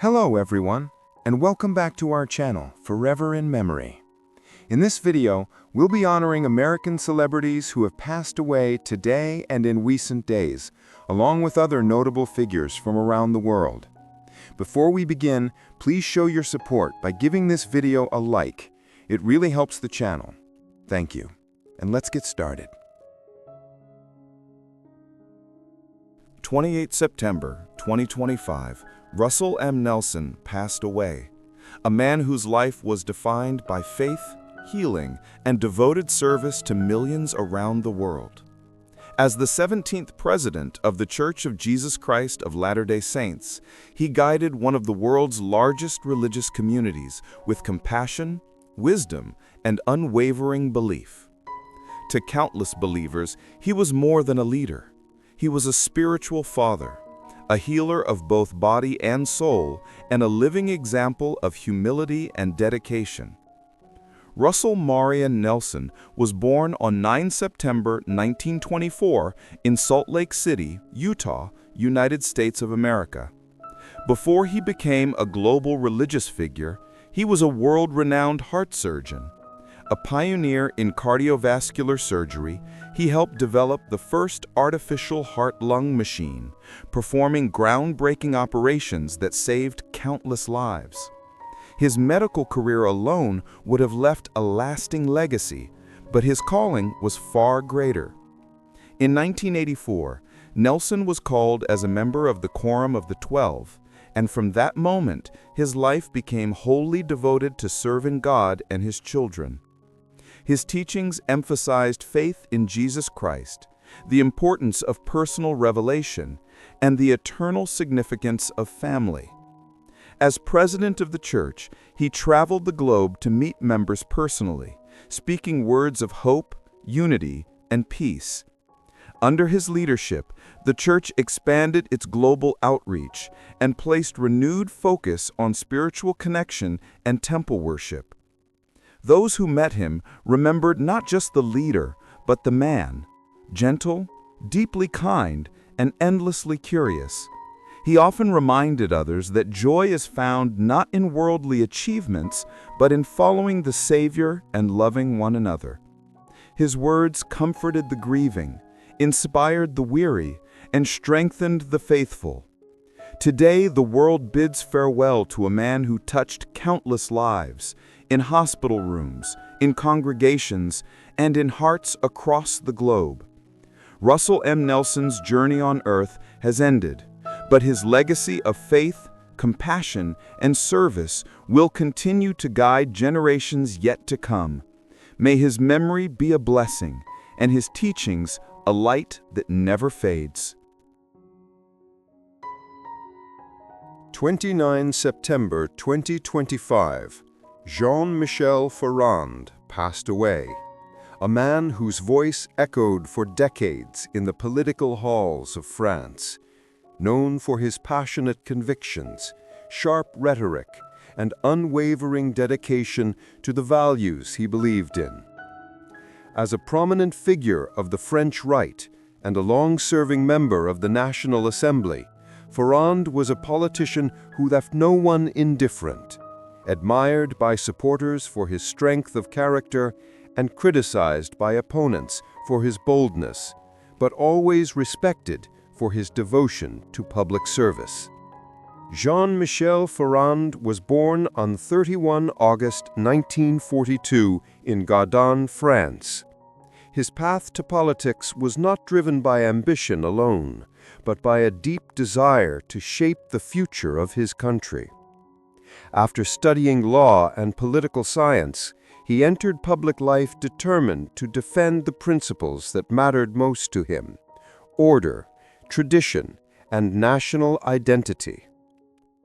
Hello everyone, and welcome back to our channel, Forever in Memory. In this video, we'll be honoring American celebrities who have passed away today and in recent days, along with other notable figures from around the world. Before we begin, please show your support by giving this video a like. It really helps the channel. Thank you. And let's get started. 28 September 2025, Russell M. Nelson passed away, a man whose life was defined by faith, healing, and devoted service to millions around the world. As the 17th president of The Church of Jesus Christ of Latter-day Saints, he guided one of the world's largest religious communities with compassion, wisdom, and unwavering belief. To countless believers, he was more than a leader. He was a spiritual father, a healer of both body and soul, and a living example of humility and dedication. Russell Marion Nelson was born on 9 September 1924 in Salt Lake City, Utah, United States of America. Before he became a global religious figure, he was a world-renowned heart surgeon. A pioneer in cardiovascular surgery, he helped develop the first artificial heart-lung machine, performing groundbreaking operations that saved countless lives. His medical career alone would have left a lasting legacy, but his calling was far greater. In 1984, Nelson was called as a member of the Quorum of the 12, and from that moment, his life became wholly devoted to serving God and his children. His teachings emphasized faith in Jesus Christ, the importance of personal revelation, and the eternal significance of family. As president of the church, he traveled the globe to meet members personally, speaking words of hope, unity, and peace. Under his leadership, the church expanded its global outreach and placed renewed focus on spiritual connection and temple worship. Those who met him remembered not just the leader, but the man, gentle, deeply kind, and endlessly curious. He often reminded others that joy is found not in worldly achievements, but in following the Savior and loving one another. His words comforted the grieving, inspired the weary, and strengthened the faithful. Today, the world bids farewell to a man who touched countless lives, in hospital rooms, in congregations, and in hearts across the globe. Russell M. Nelson's journey on earth has ended, but his legacy of faith, compassion, and service will continue to guide generations yet to come. May his memory be a blessing, and his teachings a light that never fades. 29 September 2025, Jean-Michel Ferrand passed away, a man whose voice echoed for decades in the political halls of France, known for his passionate convictions, sharp rhetoric, and unwavering dedication to the values he believed in. As a prominent figure of the French right and a long-serving member of the National Assembly, Ferrand was a politician who left no one indifferent, admired by supporters for his strength of character and criticized by opponents for his boldness, but always respected for his devotion to public service. Jean-Michel Ferrand was born on 31 August 1942 in Gardon, France. His path to politics was not driven by ambition alone, but by a deep desire to shape the future of his country. After studying law and political science, he entered public life determined to defend the principles that mattered most to him: order, tradition, and national identity.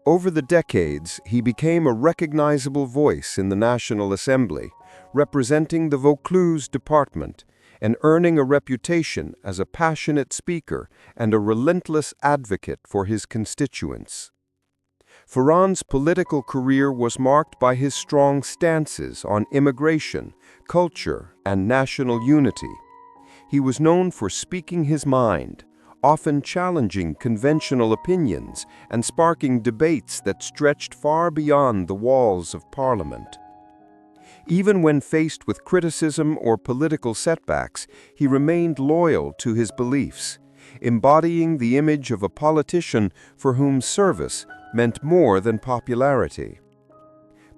Over the decades, he became a recognizable voice in the National Assembly, representing the Vaucluse department, and earning a reputation as a passionate speaker and a relentless advocate for his constituents. Ferrand's political career was marked by his strong stances on immigration, culture, and national unity. He was known for speaking his mind, often challenging conventional opinions and sparking debates that stretched far beyond the walls of Parliament. Even when faced with criticism or political setbacks, he remained loyal to his beliefs, embodying the image of a politician for whom service meant more than popularity.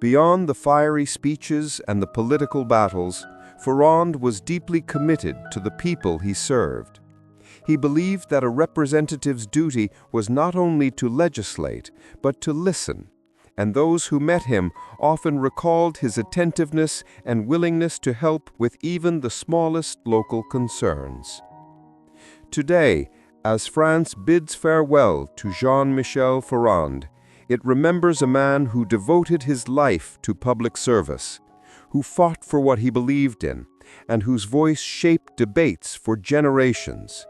Beyond the fiery speeches and the political battles, Ferrand was deeply committed to the people he served. He believed that a representative's duty was not only to legislate, but to listen, and those who met him often recalled his attentiveness and willingness to help with even the smallest local concerns. Today, as France bids farewell to Jean-Michel Ferrand, it remembers a man who devoted his life to public service, who fought for what he believed in, and whose voice shaped debates for generations.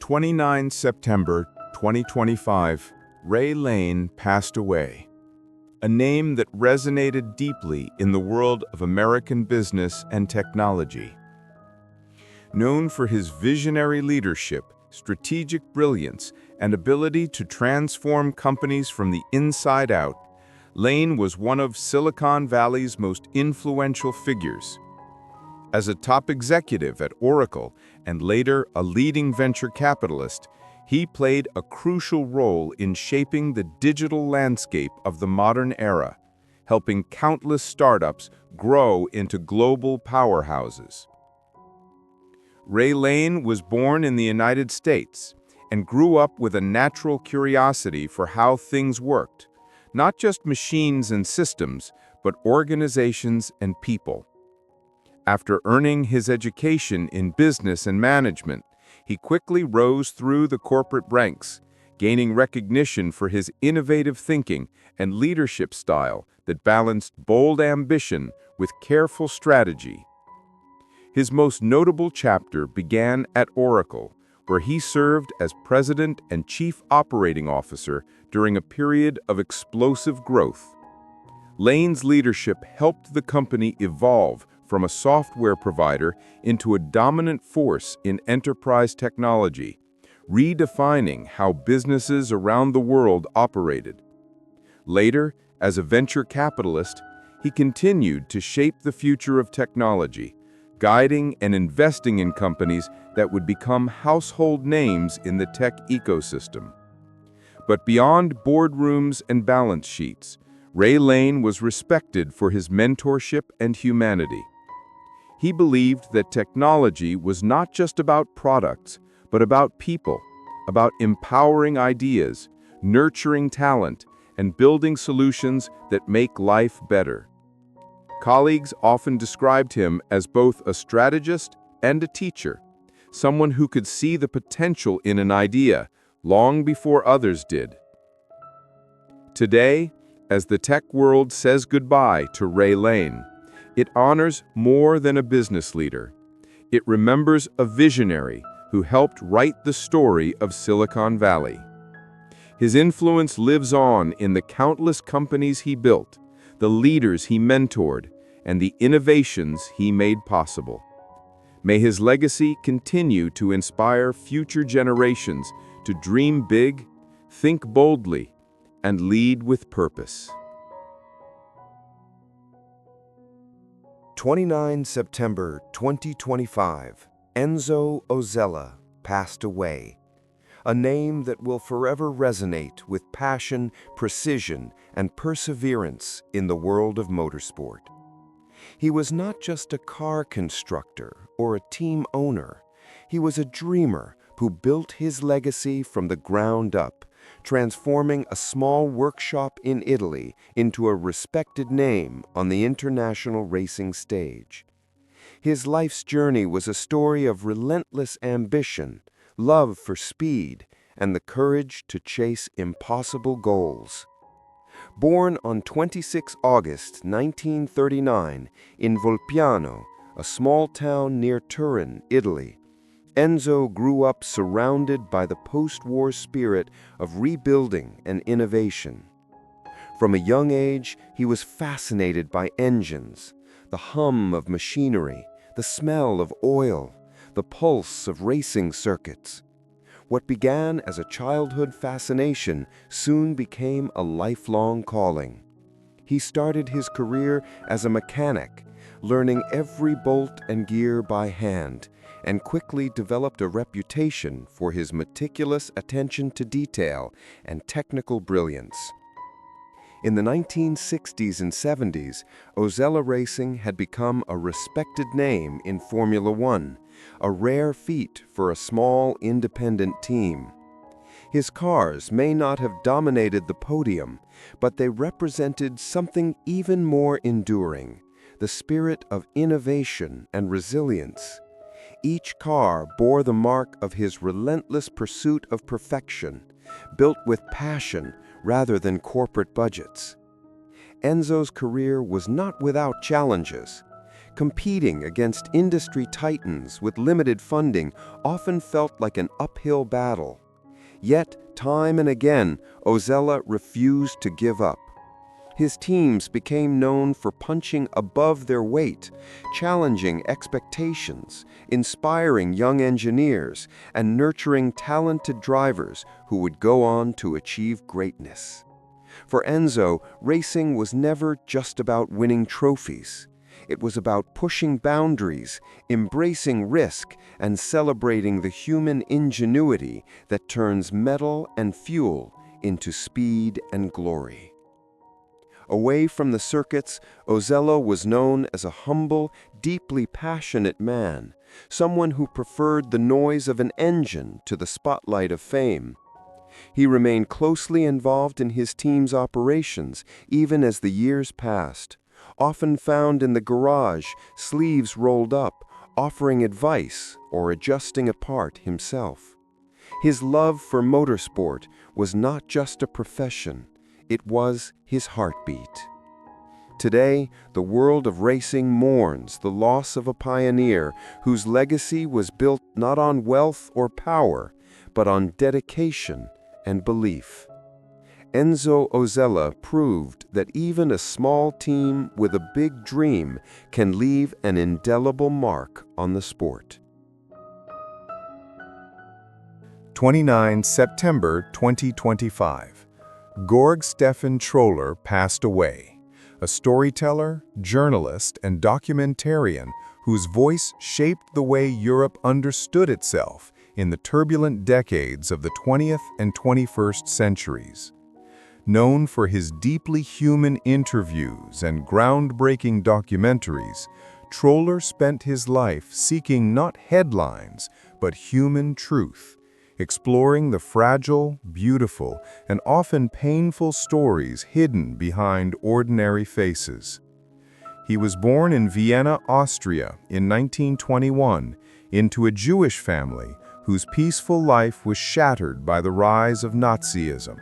29 September 2025, Ray Lane passed away. A name that resonated deeply in the world of American business and technology. Known for his visionary leadership, strategic brilliance, and ability to transform companies from the inside out, Lane was one of Silicon Valley's most influential figures. As a top executive at Oracle and later a leading venture capitalist, he played a crucial role in shaping the digital landscape of the modern era, helping countless startups grow into global powerhouses. Ray Lane was born in the United States and grew up with a natural curiosity for how things worked, not just machines and systems, but organizations and people. After earning his education in business and management, he quickly rose through the corporate ranks, gaining recognition for his innovative thinking and leadership style that balanced bold ambition with careful strategy. His most notable chapter began at Oracle, where he served as president and chief operating officer during a period of explosive growth. Lane's leadership helped the company evolve from a software provider into a dominant force in enterprise technology, redefining how businesses around the world operated. Later, as a venture capitalist, he continued to shape the future of technology, guiding and investing in companies that would become household names in the tech ecosystem. But beyond boardrooms and balance sheets, Ray Lane was respected for his mentorship and humanity. He believed that technology was not just about products, but about people, about empowering ideas, nurturing talent, and building solutions that make life better. Colleagues often described him as both a strategist and a teacher, someone who could see the potential in an idea long before others did. Today, as the tech world says goodbye to Ray Lane, it honors more than a business leader. It remembers a visionary who helped write the story of Silicon Valley. His influence lives on in the countless companies he built, the leaders he mentored, and the innovations he made possible. May his legacy continue to inspire future generations to dream big, think boldly, and lead with purpose. 29 September 2025, Enzo Ozella passed away. A name that will forever resonate with passion, precision, and perseverance in the world of motorsport. He was not just a car constructor or a team owner. He was a dreamer who built his legacy from the ground up, transforming a small workshop in Italy into a respected name on the international racing stage. His life's journey was a story of relentless ambition, love for speed, and the courage to chase impossible goals. Born on 26 August 1939 in Volpiano, a small town near Turin, Italy, Enzo grew up surrounded by the post-war spirit of rebuilding and innovation. From a young age, he was fascinated by engines, the hum of machinery, the smell of oil, the pulse of racing circuits. What began as a childhood fascination soon became a lifelong calling. He started his career as a mechanic, learning every bolt and gear by hand, and quickly developed a reputation for his meticulous attention to detail and technical brilliance. In the 1960s and 70s, Osella Racing had become a respected name in Formula One, a rare feat for a small, independent team. His cars may not have dominated the podium, but they represented something even more enduring, the spirit of innovation and resilience. Each car bore the mark of his relentless pursuit of perfection, built with passion rather than corporate budgets. Enzo's career was not without challenges. Competing against industry titans with limited funding often felt like an uphill battle. Yet, time and again, Osella refused to give up. His teams became known for punching above their weight, challenging expectations, inspiring young engineers, and nurturing talented drivers who would go on to achieve greatness. For Enzo, racing was never just about winning trophies. It was about pushing boundaries, embracing risk, and celebrating the human ingenuity that turns metal and fuel into speed and glory. Away from the circuits, Osella was known as a humble, deeply passionate man, someone who preferred the noise of an engine to the spotlight of fame. He remained closely involved in his team's operations, even as the years passed, often found in the garage, sleeves rolled up, offering advice or adjusting a part himself. His love for motorsport was not just a profession, it was his heartbeat. Today, the world of racing mourns the loss of a pioneer whose legacy was built not on wealth or power, but on dedication and belief. Enzo Osella proved that even a small team with a big dream can leave an indelible mark on the sport. 29 September 2025. Georg Stefan Troller passed away, a storyteller, journalist, and documentarian whose voice shaped the way Europe understood itself in the turbulent decades of the 20th and 21st centuries. Known for his deeply human interviews and groundbreaking documentaries, Troller spent his life seeking not headlines, but human truth, exploring the fragile, beautiful, and often painful stories hidden behind ordinary faces. He was born in Vienna, Austria in 1921 into a Jewish family whose peaceful life was shattered by the rise of Nazism.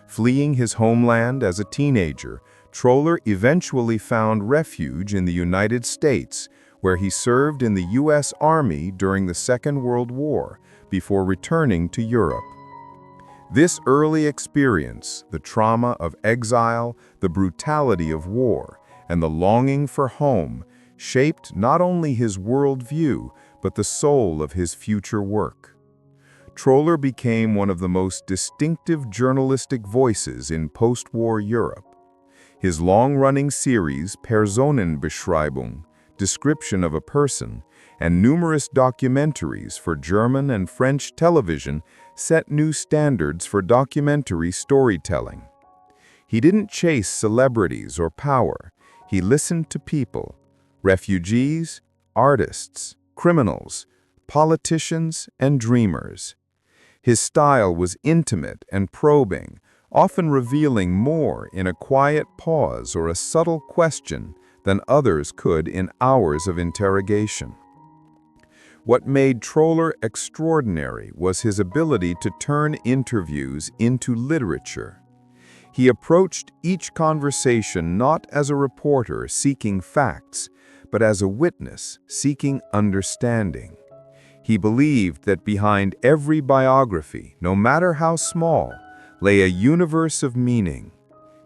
Fleeing his homeland as a teenager, Troller eventually found refuge in the United States, where he served in the U.S. Army during the Second World War before returning to Europe. This early experience, the trauma of exile, the brutality of war, and the longing for home, shaped not only his worldview, but the soul of his future work. Troller became one of the most distinctive journalistic voices in post-war Europe. His long-running series Personenbeschreibung, Description of a Person, and numerous documentaries for German and French television set new standards for documentary storytelling. He didn't chase celebrities or power. He listened to people, refugees, artists, criminals, politicians, and dreamers. His style was intimate and probing, often revealing more in a quiet pause or a subtle question than others could in hours of interrogation. What made Troller extraordinary was his ability to turn interviews into literature. He approached each conversation not as a reporter seeking facts, but as a witness seeking understanding. He believed that behind every biography, no matter how small, lay a universe of meaning.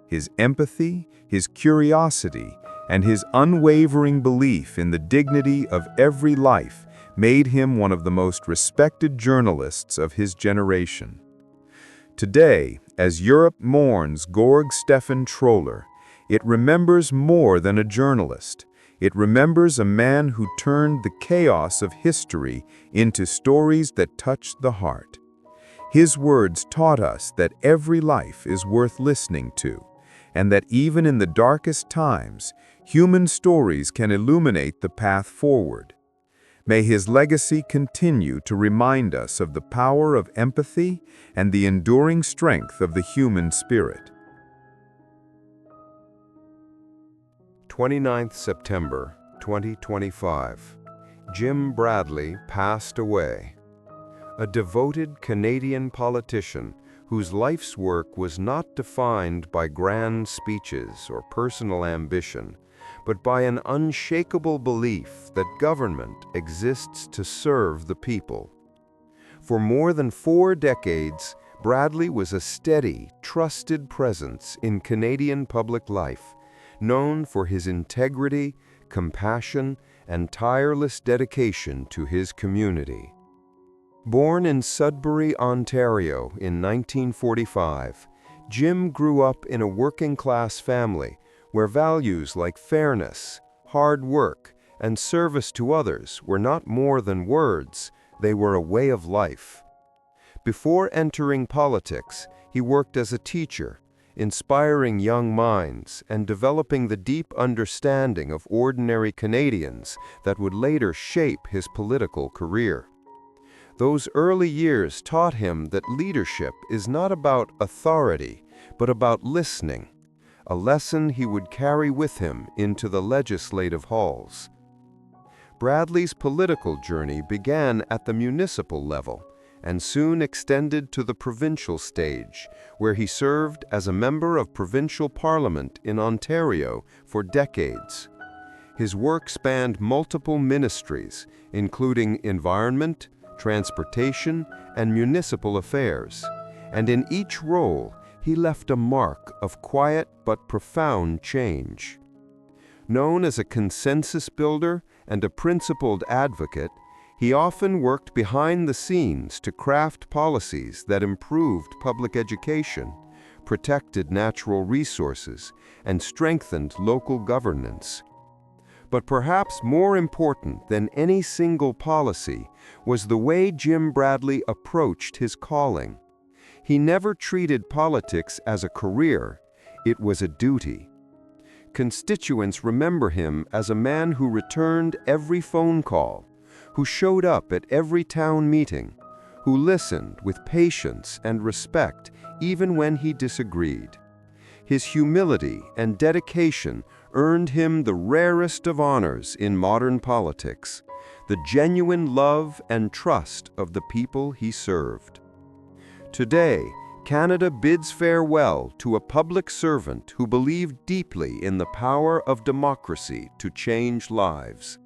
His empathy, his curiosity, and his unwavering belief in the dignity of every life made him one of the most respected journalists of his generation. Today, as Europe mourns Georg Stefan Troller, it remembers more than a journalist. It remembers a man who turned the chaos of history into stories that touched the heart. His words taught us that every life is worth listening to, and that even in the darkest times, human stories can illuminate the path forward. May his legacy continue to remind us of the power of empathy and the enduring strength of the human spirit. 29th September 2025. Jim Bradley passed away. A devoted Canadian politician whose life's work was not defined by grand speeches or personal ambition, but by an unshakable belief that government exists to serve the people. For more than 4 decades, Bradley was a steady, trusted presence in Canadian public life, known for his integrity, compassion, and tireless dedication to his community. Born in Sudbury, Ontario in 1945, Jim grew up in a working-class family where values like fairness, hard work, and service to others were not more than words, they were a way of life. Before entering politics, he worked as a teacher, inspiring young minds and developing the deep understanding of ordinary Canadians that would later shape his political career. Those early years taught him that leadership is not about authority, but about listening, a lesson he would carry with him into the legislative halls. Bradley's political journey began at the municipal level and soon extended to the provincial stage, where he served as a member of provincial parliament in Ontario for decades. His work spanned multiple ministries, including environment, transportation, and municipal affairs, and in each role, he left a mark of quiet but profound change. Known as a consensus builder and a principled advocate, he often worked behind the scenes to craft policies that improved public education, protected natural resources, and strengthened local governance. But perhaps more important than any single policy was the way Jim Bradley approached his calling. He never treated politics as a career, it was a duty. Constituents remember him as a man who returned every phone call, who showed up at every town meeting, who listened with patience and respect even when he disagreed. His humility and dedication earned him the rarest of honors in modern politics, the genuine love and trust of the people he served. Today, Canada bids farewell to a public servant who believed deeply in the power of democracy to change lives.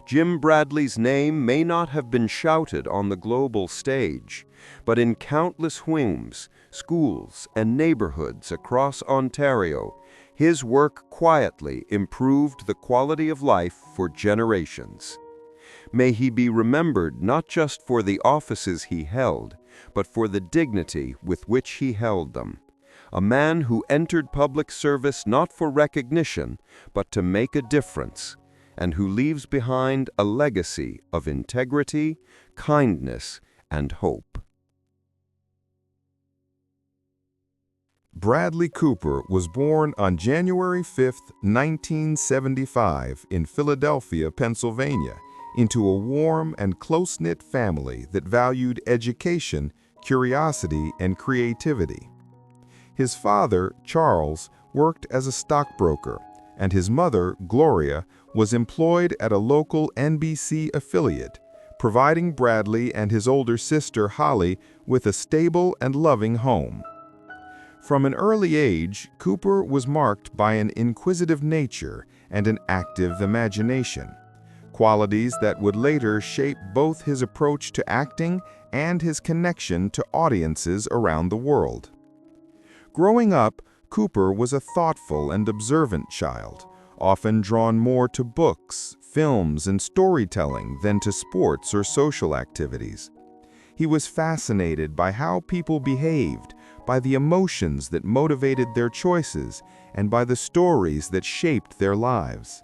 Jim Bradley's name may not have been shouted on the global stage, but in countless homes, schools, and neighborhoods across Ontario, his work quietly improved the quality of life for generations. May he be remembered not just for the offices he held, but for the dignity with which he held them. A man who entered public service not for recognition, but to make a difference, and who leaves behind a legacy of integrity, kindness, and hope. Bradley Cooper was born on January 5, 1975 in Philadelphia, Pennsylvania, into a warm and close-knit family that valued education, curiosity, and creativity. His father, Charles, worked as a stockbroker, and his mother, Gloria, was employed at a local NBC affiliate, providing Bradley and his older sister, Holly, with a stable and loving home. From an early age, Cooper was marked by an inquisitive nature and an active imagination, qualities that would later shape both his approach to acting and his connection to audiences around the world. Growing up, Cooper was a thoughtful and observant child, often drawn more to books, films and storytelling than to sports or social activities. He was fascinated by how people behaved, by the emotions that motivated their choices, and by the stories that shaped their lives.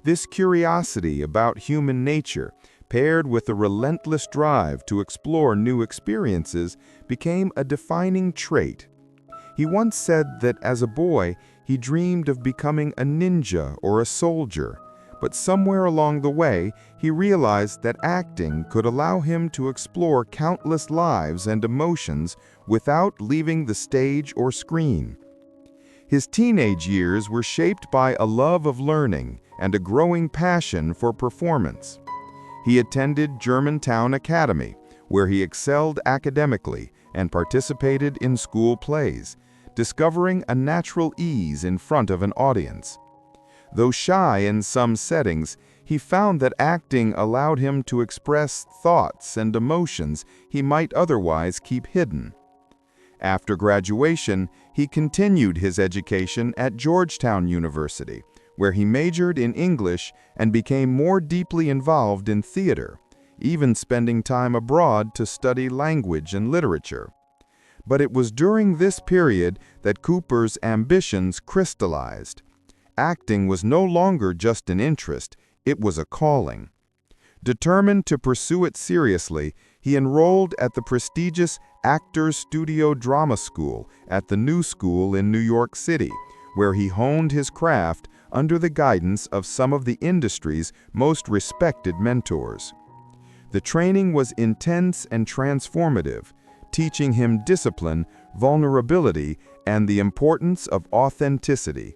This curiosity about human nature, paired with a relentless drive to explore new experiences, became a defining trait. He once said that as a boy, he dreamed of becoming a ninja or a soldier, but somewhere along the way, he realized that acting could allow him to explore countless lives and emotions without leaving the stage or screen. His teenage years were shaped by a love of learning and a growing passion for performance. He attended Germantown Academy, where he excelled academically and participated in school plays, discovering a natural ease in front of an audience. Though shy in some settings, he found that acting allowed him to express thoughts and emotions he might otherwise keep hidden. After graduation, he continued his education at Georgetown University, where he majored in English and became more deeply involved in theater, even spending time abroad to study language and literature. But it was during this period that Cooper's ambitions crystallized. Acting was no longer just an interest, it was a calling. Determined to pursue it seriously, he enrolled at the prestigious Actors Studio Drama School at the New School in New York City, where he honed his craft under the guidance of some of the industry's most respected mentors. The training was intense and transformative, teaching him discipline, vulnerability, and the importance of authenticity,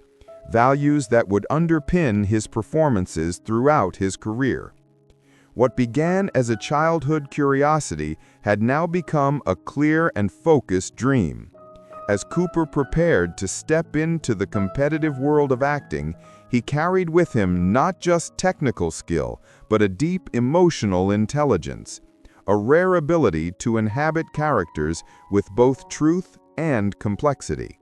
values that would underpin his performances throughout his career. What began as a childhood curiosity had now become a clear and focused dream. As Cooper prepared to step into the competitive world of acting, he carried with him not just technical skill, but a deep emotional intelligence, a rare ability to inhabit characters with both truth and complexity.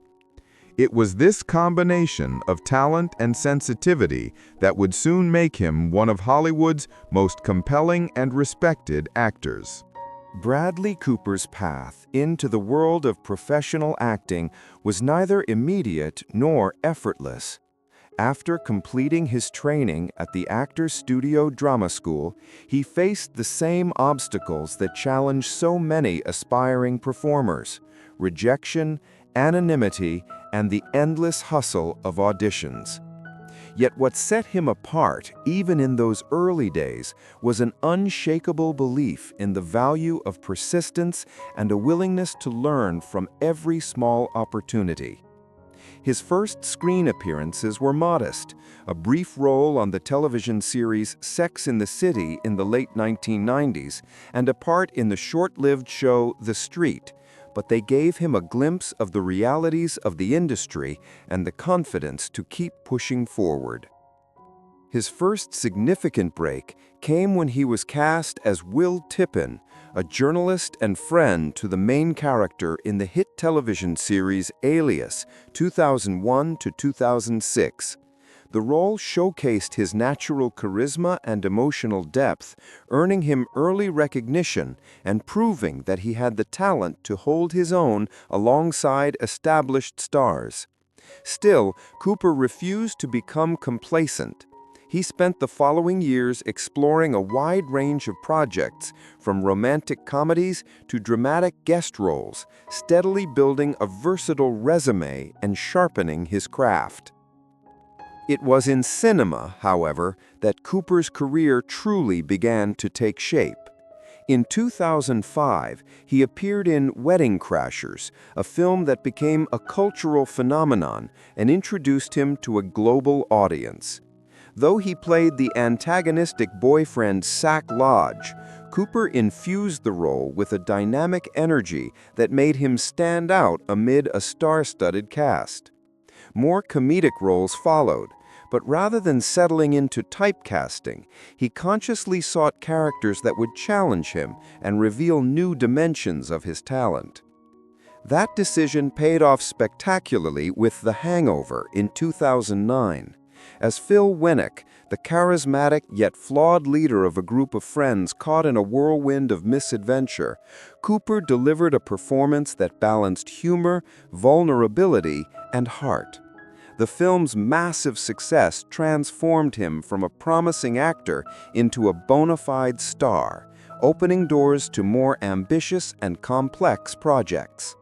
It was this combination of talent and sensitivity that would soon make him one of Hollywood's most compelling and respected actors. Bradley Cooper's path into the world of professional acting was neither immediate nor effortless. After completing his training at the Actors Studio Drama School, he faced the same obstacles that challenge so many aspiring performers: rejection, anonymity, and the endless hustle of auditions. Yet what set him apart, even in those early days, was an unshakable belief in the value of persistence and a willingness to learn from every small opportunity. His first screen appearances were modest, a brief role on the television series Sex and the City in the late 1990s, and a part in the short-lived show The Street, but they gave him a glimpse of the realities of the industry and the confidence to keep pushing forward. His first significant break came when he was cast as Will Tippin, a journalist and friend to the main character in the hit television series Alias, 2001 to 2006. The role showcased his natural charisma and emotional depth, earning him early recognition and proving that he had the talent to hold his own alongside established stars. Still, Cooper refused to become complacent. He spent the following years exploring a wide range of projects, from romantic comedies to dramatic guest roles, steadily building a versatile resume and sharpening his craft. It was in cinema, however, that Cooper's career truly began to take shape. In 2005, he appeared in Wedding Crashers, a film that became a cultural phenomenon and introduced him to a global audience. Though he played the antagonistic boyfriend Sack Lodge, Cooper infused the role with a dynamic energy that made him stand out amid a star-studded cast. More comedic roles followed, but rather than settling into typecasting, he consciously sought characters that would challenge him and reveal new dimensions of his talent. That decision paid off spectacularly with The Hangover in 2009. As Phil Winnick, The charismatic yet flawed leader of a group of friends caught in a whirlwind of misadventure, Cooper delivered a performance that balanced humor, vulnerability, and heart. The film's massive success transformed him from a promising actor into a bona fide star, opening doors to more ambitious and complex projects.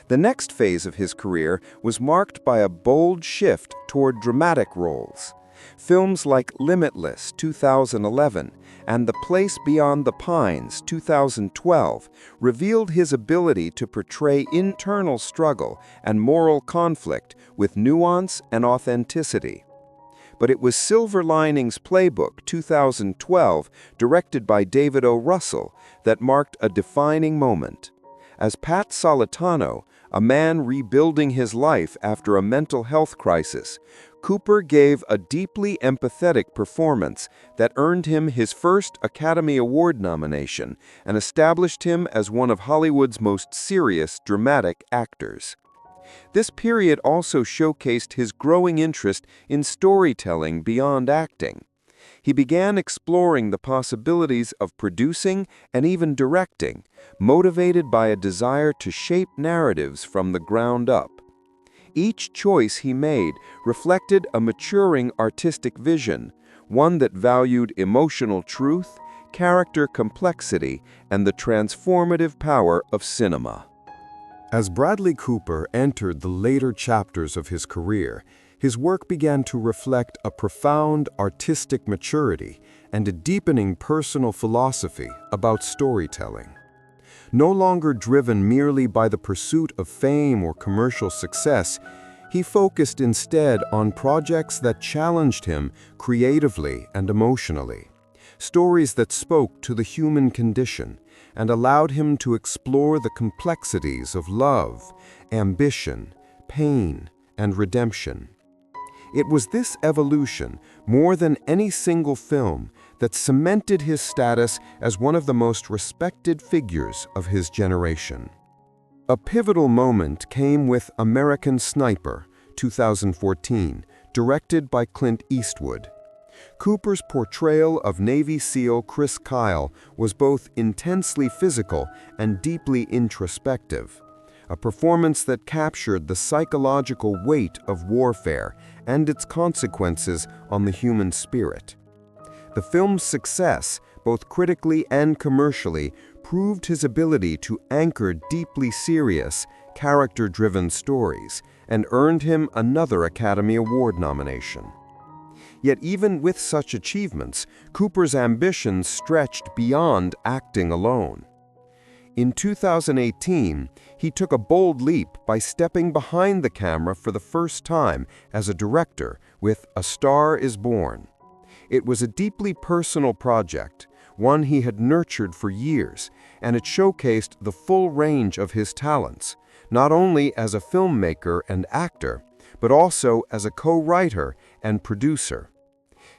The next phase of his career was marked by a bold shift toward dramatic roles. Films like Limitless, 2011, and The Place Beyond the Pines, 2012, revealed his ability to portray internal struggle and moral conflict with nuance and authenticity. But it was Silver Linings Playbook, 2012, directed by David O. Russell, that marked a defining moment. As Pat Solitano, a man rebuilding his life after a mental health crisis, Cooper gave a deeply empathetic performance that earned him his first Academy Award nomination and established him as one of Hollywood's most serious dramatic actors. This period also showcased his growing interest in storytelling beyond acting. He began exploring the possibilities of producing and even directing, motivated by a desire to shape narratives from the ground up. Each choice he made reflected a maturing artistic vision, one that valued emotional truth, character complexity, and the transformative power of cinema. As Bradley Cooper entered the later chapters of his career, his work began to reflect a profound artistic maturity and a deepening personal philosophy about storytelling. No longer driven merely by the pursuit of fame or commercial success, he focused instead on projects that challenged him creatively and emotionally, stories that spoke to the human condition and allowed him to explore the complexities of love, ambition, pain, and redemption. It was this evolution, more than any single film, that cemented his status as one of the most respected figures of his generation. A pivotal moment came with American Sniper, 2014, directed by Clint Eastwood. Cooper's portrayal of Navy SEAL Chris Kyle was both intensely physical and deeply introspective, a performance that captured the psychological weight of warfare and its consequences on the human spirit. The film's success, both critically and commercially, proved his ability to anchor deeply serious, character-driven stories and earned him another Academy Award nomination. Yet even with such achievements, Cooper's ambitions stretched beyond acting alone. In 2018, he took a bold leap by stepping behind the camera for the first time as a director with A Star is Born. It was a deeply personal project, one he had nurtured for years, and it showcased the full range of his talents, not only as a filmmaker and actor, but also as a co-writer and producer.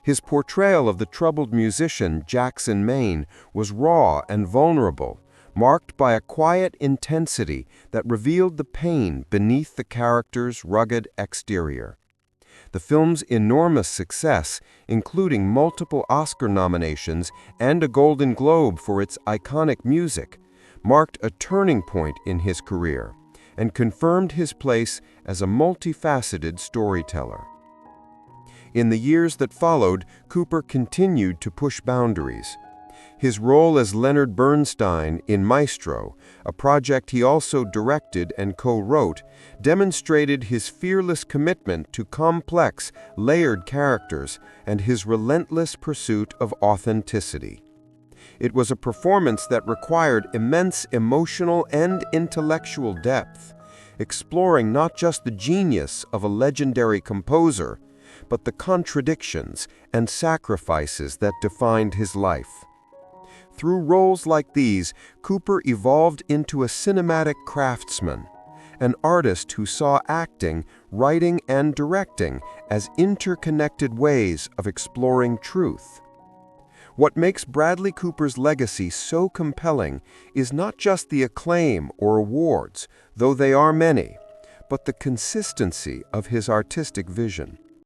His portrayal of the troubled musician Jackson Maine was raw and vulnerable, marked by a quiet intensity that revealed the pain beneath the character's rugged exterior. The film's enormous success, including multiple Oscar nominations and a Golden Globe for its iconic music, marked a turning point in his career and confirmed his place as a multifaceted storyteller. In the years that followed, Cooper continued to push boundaries. His role as Leonard Bernstein in Maestro, a project he also directed and co-wrote, demonstrated his fearless commitment to complex, layered characters and his relentless pursuit of authenticity. It was a performance that required immense emotional and intellectual depth, exploring not just the genius of a legendary composer, but the contradictions and sacrifices that defined his life. Through roles like these, Cooper evolved into a cinematic craftsman, an artist who saw acting, writing, and directing as interconnected ways of exploring truth. What makes Bradley Cooper's legacy so compelling is not just the acclaim or awards, though they are many, but the consistency of his artistic vision.